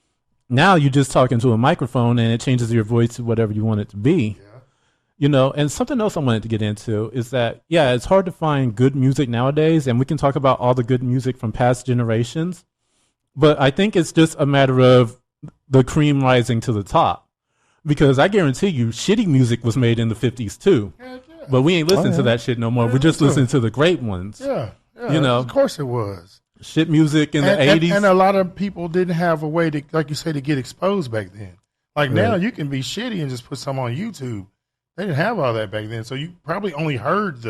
Now you just talk into a microphone and it changes your voice to whatever you want it to be. Yeah. And something else I wanted to get into is that, yeah, it's hard to find good music nowadays, and we can talk about all the good music from past generations, but I think it's just a matter of the cream rising to the top. Because I guarantee you, shitty music was made in the 50s too. Heck yeah. But we ain't listening to that shit no more. We're just listening to the great ones. Yeah. Of course it was. Shit music in the 80s. And a lot of people didn't have a way to, like you say, to get exposed back then. Like now, you can be shitty and just put some on YouTube. They didn't have all that back then, so you probably only heard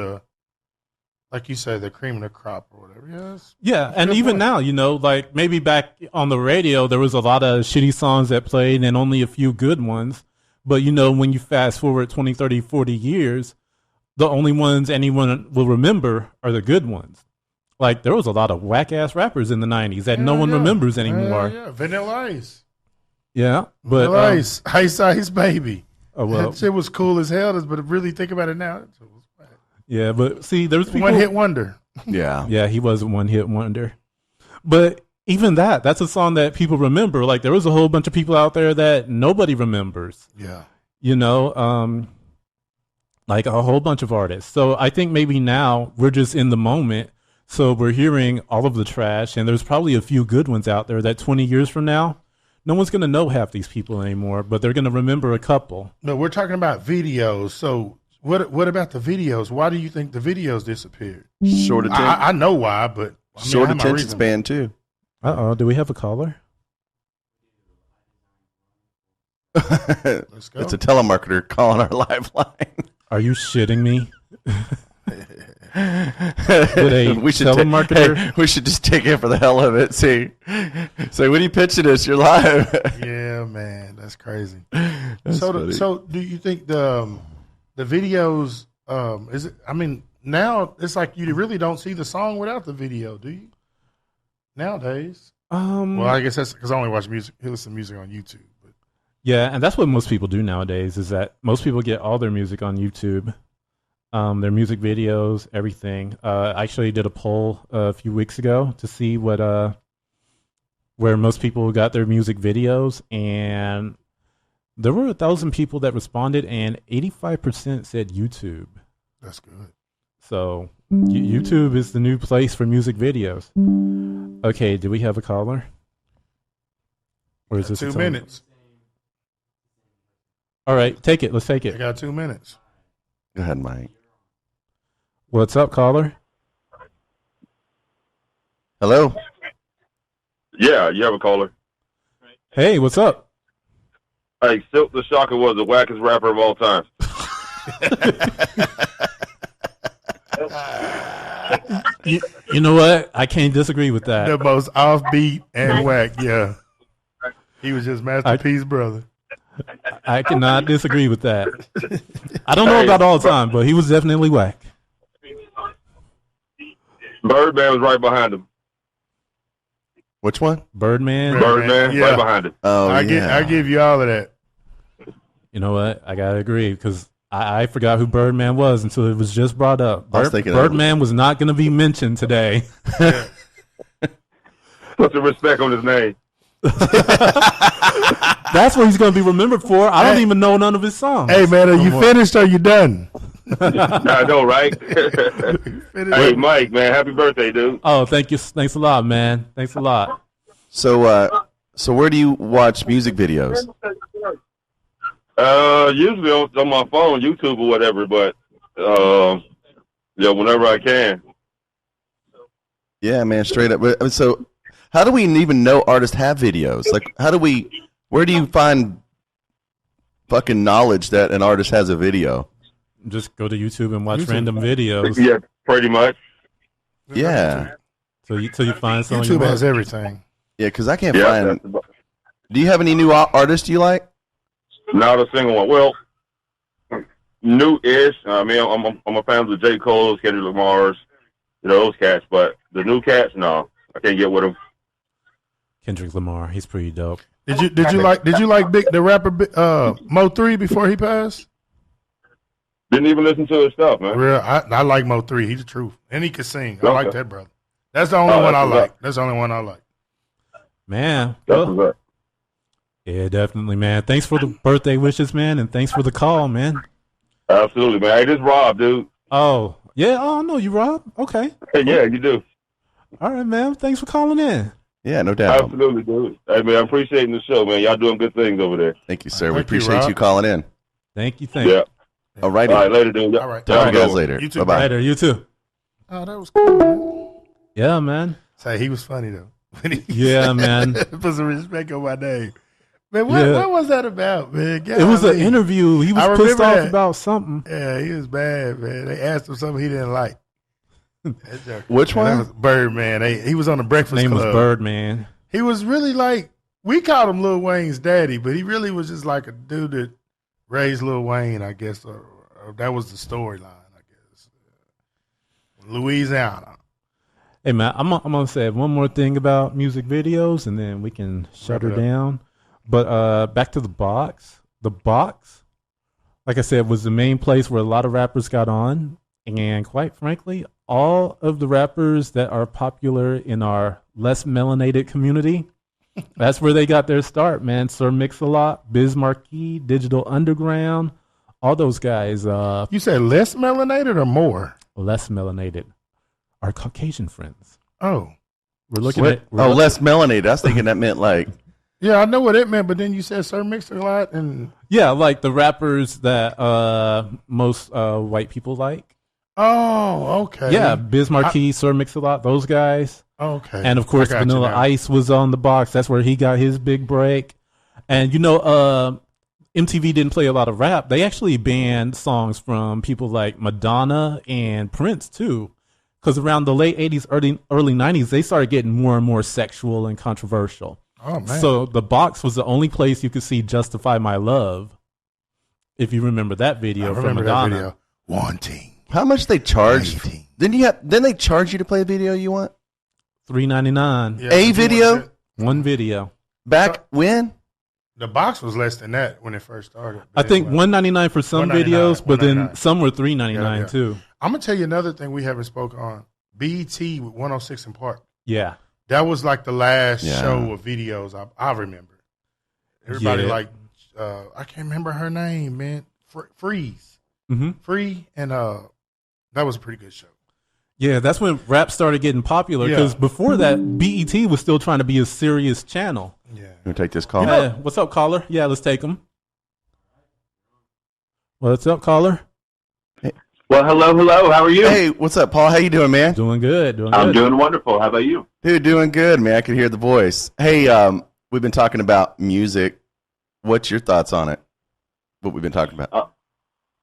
like you said, the cream of the crop or whatever. Yes. Yeah, and even now, like maybe back on the radio, there was a lot of shitty songs that played and only a few good ones. But, when you fast forward 20, 30, 40 years, the only ones anyone will remember are the good ones. Like, there was a lot of whack-ass rappers in the 90s that no one remembers anymore. Yeah, Vanilla Ice. Yeah, but... Vanilla Ice. Ice Baby. Oh, well. That shit was cool as hell, but really think about it now. It was Yeah, but see, there's people... One-hit wonder. Yeah. Yeah, he was a one-hit wonder. But even that's a song that people remember. Like, there was a whole bunch of people out there that nobody remembers. Yeah. Like a whole bunch of artists. So I think maybe now we're just in the moment. So we're hearing all of the trash, and there's probably a few good ones out there that 20 years from now, no one's going to know half these people anymore, but they're going to remember a couple. No, we're talking about videos. So what about the videos? Why do you think the videos disappeared? Short attention. I know why, but Short I have my attention reasons. span too. Uh-oh, do we have a caller? Let's go. It's a telemarketer calling our lifeline. Are you shitting me? we should telemarketer? we should just take it for the hell of it. See, so when you pitching us, you're live. Yeah, man, that's crazy. That's funny. So do you think the videos is it? I mean, now it's like you really don't see the song without the video, do you? Nowadays, well, I guess that's because I only watch music, listen to music on YouTube. But. Yeah, and that's what most people do nowadays. Is that most people get all their music on YouTube. Their music videos, everything. I actually did a poll a few weeks ago to see where most people got their music videos, and there were 1,000 people that responded, and 85% said YouTube. That's good. So YouTube is the new place for music videos. Okay, do we have a caller? Or is this 2 minutes? All right, take it. Let's take I it. got 2 minutes. Go ahead, Mike. What's up, caller? Hello. Yeah, you have a caller. Hey, what's up? Hey, Silk the Shocker was the wackest rapper of all time. You know what? I can't disagree with that. The most offbeat and whack. Yeah, he was just Master P's brother. I cannot disagree with that. I don't know about all the time, but he was definitely whack. Birdman was right behind him. Which one? Birdman. Birdman, Yeah. right behind him. Oh, I yeah. give you all of that. You know what? I gotta agree because I forgot who Birdman was until it was just brought up. I was thinking Birdman was not going to be mentioned today. Put some respect on his name. That's what he's going to be remembered for. I don't even know none of his songs. Hey, man, are you finished or you done? I know, right? Hey, Mike, man, happy birthday, dude. Oh, thank you. Thanks a lot, man. Thanks a lot. So, so where do you watch music videos? Usually on my phone, YouTube or whatever, but yeah, whenever I can. Yeah, man, straight up. So, how do we even know artists have videos? Like, where do you find fucking knowledge that an artist has a video? Just go to YouTube and watch random videos. Yeah, pretty much. Yeah. Till you find something. YouTube has everything. Yeah, because I can't Yeah, find. that's about- Do you have any new artists you like? not a single one. Well, new-ish. I mean, I'm a fan of J. Cole's, Kendrick Lamar's, those cats. But the new cats, no, I can't get with them. Kendrick Lamar. He's pretty dope. Did you like the rapper Mo3 before he passed? Didn't even listen to his stuff, man. Real, I like Mo3. He's the truth, and he can sing. I Okay. like that brother. That's the only Oh, one I that's like. what's That's the only one I like. Man. That's Well, what's up. yeah, definitely, man. Thanks for the birthday wishes, man, and thanks for the call, man. Absolutely, man. Hey, this Rob, dude. Oh, yeah. Oh, no, you Rob? Okay. Hey, yeah, you do. All right, man. Thanks for calling in. Yeah, no doubt. Absolutely, dude. Hey, man, I'm appreciating the show, man. Y'all doing good things over there. Thank you, sir. We Thank you, appreciate Rob. you calling in. Thank you. Thank Yeah. you. All righty. All right, later, dude. All right. Talk to you Have a guys good one. later. You too, Bye bye. Later. You too. Oh, that was cool. Man. Yeah, man. Say he was funny though. Yeah, man. Put some respect on my name. Man, Yeah. what was that about, man? It was an interview. He I was pissed remember off that. about something. Yeah, he was bad, man. They asked him something he didn't like. That joke. Which Man, that one? was Birdman. He was on the Breakfast His name was Club. Birdman. He was really like, we called him Lil Wayne's daddy, but he really was just like a dude that raised Lil Wayne, I guess, or that was the storyline, I guess. Louisiana. Hey, man, I'm gonna say one more thing about music videos, and then we can shut her Wrap it up. down. But back to the box. The box, like I said, was the main place where a lot of rappers got on, and quite frankly, all of the rappers that are popular in our less melanated community, that's where they got their start, man. Sir Mix-a-Lot, Biz Markie, Digital Underground, all those guys. You said less melanated or more? Less melanated, our Caucasian friends. Oh. We're looking What? at Oh, less melanated. I was thinking that meant like. Yeah, I know what it meant, but then you said Sir Mix-a-Lot and yeah, like the rappers that most white people like. oh, okay. Yeah, Biz Markie, Sir Mix-a-Lot, those guys. Okay. And of course, I got you Vanilla now. Ice was on the box. That's where he got his big break. And MTV didn't play a lot of rap. They actually banned songs from people like Madonna and Prince too, because around the late '80s, early '90s, they started getting more and more sexual and controversial. Oh man. So the box was the only place you could see "Justify My Love," if you remember that I video from remember that Madonna. video. Wanting. How much they charge? 19. Didn't they charge you to play a video you want? $3.99, Yeah, A you video? wanted it. one video. Back when? The box was less than that when it first started. I think $1.99 for some $1.99, videos, but then $1.99. some were $3.99 Yeah, yeah. too. I'm gonna tell you another thing we haven't spoke on. BET with 106 in Park. Yeah, That was like the last Yeah. show of videos I remember. Everybody Yeah. like I can't remember her name, man. Freeze, hmm Free, and that was a pretty good show. yeah. That's when rap started getting popular. Because Yeah. before that, BET was still trying to be a serious channel. Yeah. You want to take this call? Yeah, what's up, caller? Yeah, let's take him. What's up, caller? Well, hello. How are you? Hey, what's up, Paul? How you doing, man? Doing good. Doing I'm good. doing wonderful. How about you? Dude, doing good, man. I can hear the voice. Hey, we've been talking about music. What's your thoughts on it? What we've been talking about?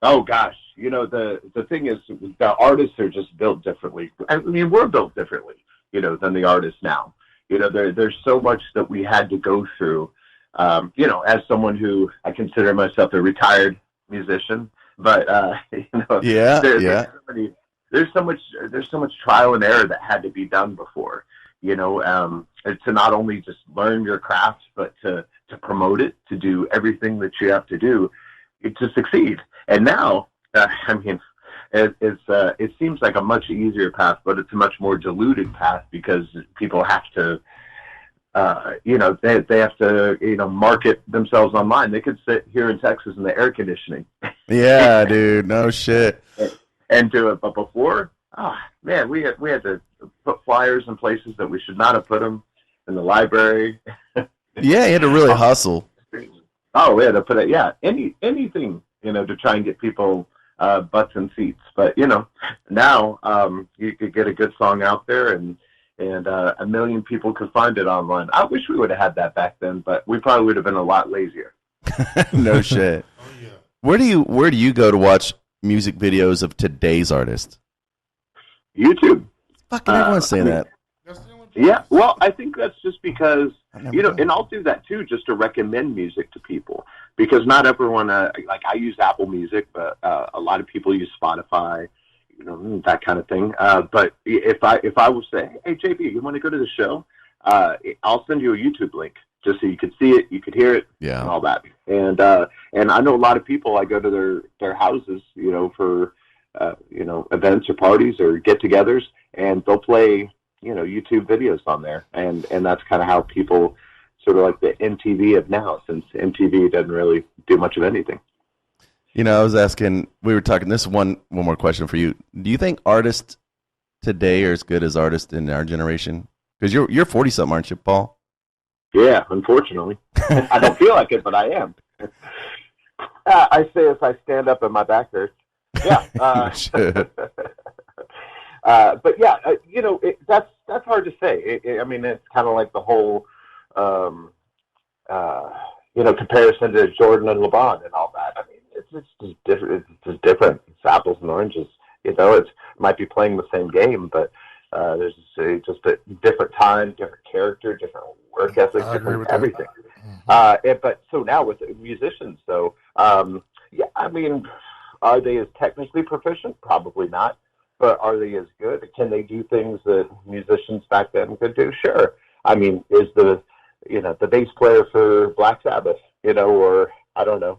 Oh gosh, the thing is, the artists are just built differently. I mean, we're built differently, than the artists now. There's so much that we had to go through as someone who I consider myself a retired musician, but Yeah, there's so much trial and error that had to be done before, to not only just learn your craft, but to promote it, to do everything that you have to do to succeed. And now, it seems like a much easier path, but it's a much more diluted path because people have to, they have to, market themselves online. They could sit here in Texas in the air conditioning. Yeah, dude, no shit. And do it. But before, man, we had to put flyers in places that we should not have put them, in the library. Yeah, you had to really hustle. Oh, we had to put it. Yeah, anything, to try and get people butts and seats. But now you could get a good song out there, and a million people could find it online. I wish we would have had that back then, but we probably would have been a lot lazier. No shit. Oh, yeah. Where do you go to watch music videos of today's artists? YouTube. Fucking everyone's saying that. Yeah, well, I think that's just because, know. and I'll do that too, just to recommend music to people, because not everyone, I use Apple Music, but a lot of people use Spotify, that kind of thing. But if I was saying, hey, JB, you want to go to the show? I'll send you a YouTube link just so you could see it, you could hear it, Yeah. and all that. And I know a lot of people, I go to their houses, for, events or parties or get-togethers, and they'll play, YouTube videos on there. And that's kind of how people, sort of like the MTV of now, since MTV doesn't really do much of anything. I was asking, we were talking, this is one more question for you. Do you think artists today are as good as artists in our generation? Because you're 40-something, aren't you, Paul? Yeah, unfortunately. I don't feel like it, but I am. I say as I stand up and my back hurts. Yeah. But yeah, that's hard to say. It's kind of like the whole, comparison to Jordan and LeBron and all that. It's just different. It's just different. It's apples and oranges. It might be playing the same game, but there's just a different time, different character, different work ethic, different everything. But so now with musicians, are they as technically proficient? Probably not. But are they as good? Can they do things that musicians back then could do? Sure. Is the bass player for Black Sabbath, or I don't know,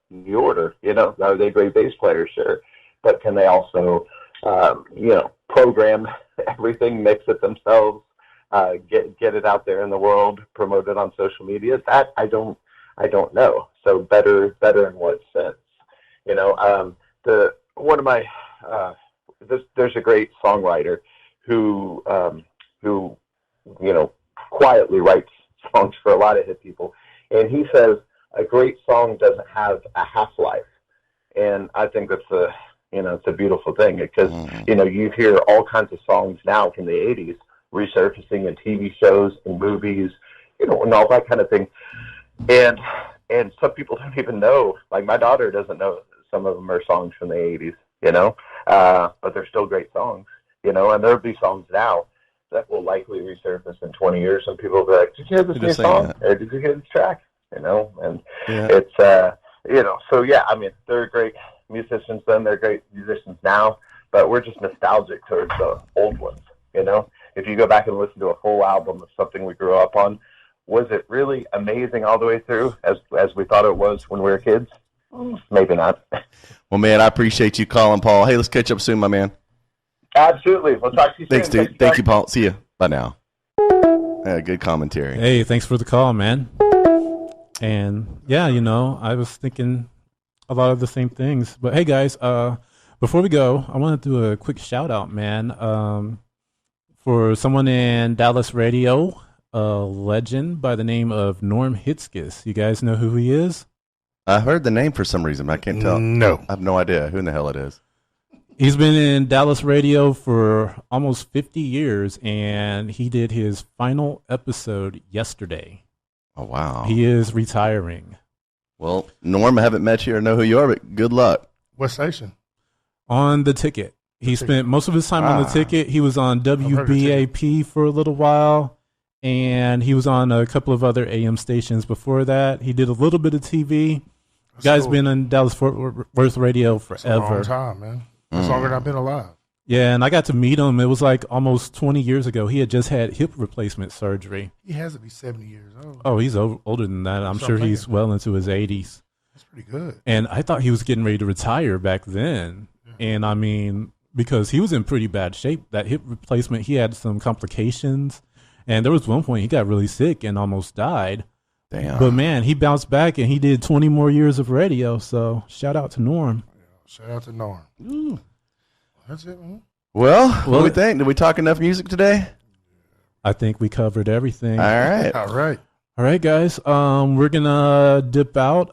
New Order, are they great bass players? Sure. But can they also, program everything, mix it themselves, get it out there in the world, promote it on social media? That I don't know. So better in what sense? There's a great songwriter who quietly writes songs for a lot of hit people, and he says a great song doesn't have a half-life, and I think that's it's a beautiful thing, because you hear all kinds of songs now from the 80s resurfacing in TV shows and movies, and all that kind of thing, and some people don't even know, like my daughter doesn't know some of them are songs from the 80s, but they're still great songs, and there'll be songs now that will likely resurface in 20 years, and people will be like, did you hear this new song? Or did you hear this track? And it's, so yeah, they're great musicians then, they're great musicians now, but we're just nostalgic towards the old ones, If you go back and listen to a full album of something we grew up on, was it really amazing all the way through as we thought it was when we were kids? Maybe not. Well, man, I appreciate you calling, Paul. Hey, let's catch up soon, my man. Absolutely. We'll talk to you soon. Thanks, dude. Thank you, Paul. See you. Bye now. Good commentary. Hey, thanks for the call, man. And yeah, I was thinking a lot of the same things. But hey, guys, before we go, I want to do a quick shout out, man, for someone in Dallas radio, a legend by the name of Norm Hitzkiss. You guys know who he is? I heard the name for some reason, but I can't tell. No. I have no idea who in the hell it is. He's been in Dallas radio for almost 50 years, and he did his final episode yesterday. Oh, wow. He is retiring. Well, Norm, I haven't met you or know who you are, but good luck. What station? On the Ticket. He spent most of his time on the Ticket. He was on heard of the WBAP for a little while, and he was on a couple of other AM stations before that. He did a little bit of TV. Guy's cool. been in Dallas Fort Worth radio It's a long forever. time, man. That's longer than I've been alive. Yeah, and I got to meet him. It was like almost 20 years ago. He had just had hip replacement surgery. He has to be 70 years old. Oh, he's older than that. I'm That's sure what I'm he's thinking. well into his 80s. That's pretty good. And I thought he was getting ready to retire back then. And I mean, because he was in pretty bad shape. That hip replacement, he had some complications. And there was one point he got really sick and almost died. Damn. But man, he bounced back and he did 20 more years of radio. So shout out to Norm. Shout out to Norm. Ooh. That's it, man. Well, what do we think? Did we talk enough music today? I think we covered everything. All right. All right. All right, guys. We're gonna dip out.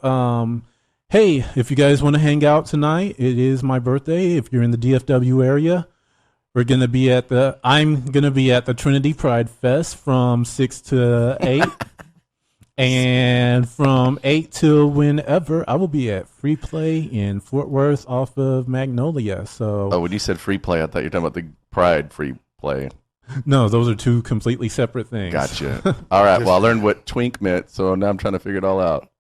Hey, if you guys want to hang out tonight, it is my birthday. If you're in the DFW area, I'm gonna be at the Trinity Pride Fest from 6 to 8. And from 8 till whenever, I will be at Free Play in Fort Worth off of Magnolia. So Oh, when you said free play, I thought you were talking about the Pride free play. no, those are two completely separate things. Gotcha. All right. Well, I learned what twink meant, so now I'm trying to figure it all out.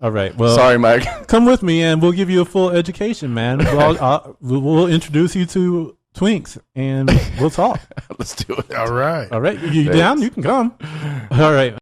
All right. Well, Sorry, Mike. come with me and we'll give you a full education, man. We'll introduce you to Twinks and we'll talk. Let's do it. All right. All right. You Thanks. down? You can come. All right.